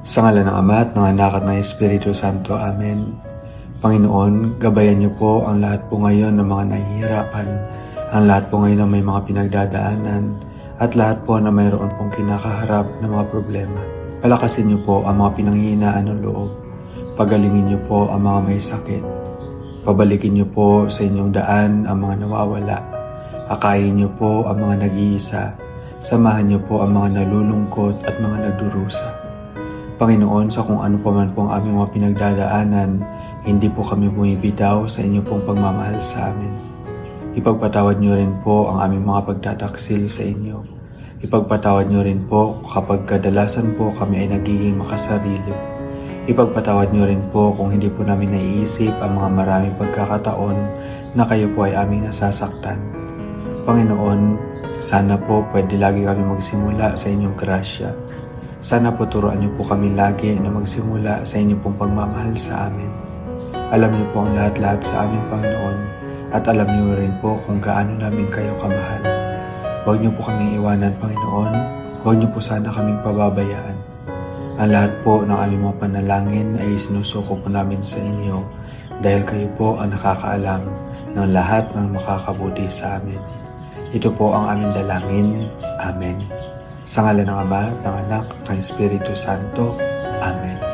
Sa ngalan ng Ama at ng Anak at ng Espiritu Santo. Amen. Panginoon, gabayan niyo po ang lahat po ngayon ng mga nahihirapan, ang lahat po ngayon na may mga pinagdadaanan, at lahat po na mayroon pong kinakaharap na mga problema. Palakasin niyo po ang mga pinanghihinaan ng loob. Pagalingin niyo po ang mga may sakit. Pabalikin niyo po sa inyong daan ang mga nawawala. Akayin niyo po ang mga nag-iisa. Samahan niyo po ang mga nalulungkot at mga nagdurusa. Panginoon, sa kung ano pa man po ang aming mga pinagdadaanan, hindi po kami bumibitaw sa inyo pong pagmamahal sa amin. Ipagpatawad niyo rin po ang aming mga pagtataksil sa inyo. Ipagpatawad niyo rin po kapag kadalasan po kami ay nagiging makasarili. Ipagpatawad niyo rin po kung hindi po namin naiisip ang mga maraming pagkakataon na kayo po ay aming nasasaktan. Panginoon, sana po pwede lagi kami magsimula sa inyong grasya. Sana po turuan niyo po kami lagi na magsimula sa inyong pong pagmamahal sa amin. Alam niyo po ang lahat-lahat sa amin, Panginoon, at alam niyo rin po kung gaano namin kayo kamahal. Huwag niyo po kaming iwanan, Panginoon. Huwag niyo po sana kaming pababayaan. Ang lahat po ng aming mga panalangin ay sinusuko po namin sa inyo dahil kayo po ang nakakaalam ng lahat ng makakabuti sa amin. Ito po ang aming dalangin. Amen. Sa ngalan ng Ama, ng Anak, ng Espiritu Santo. Amen.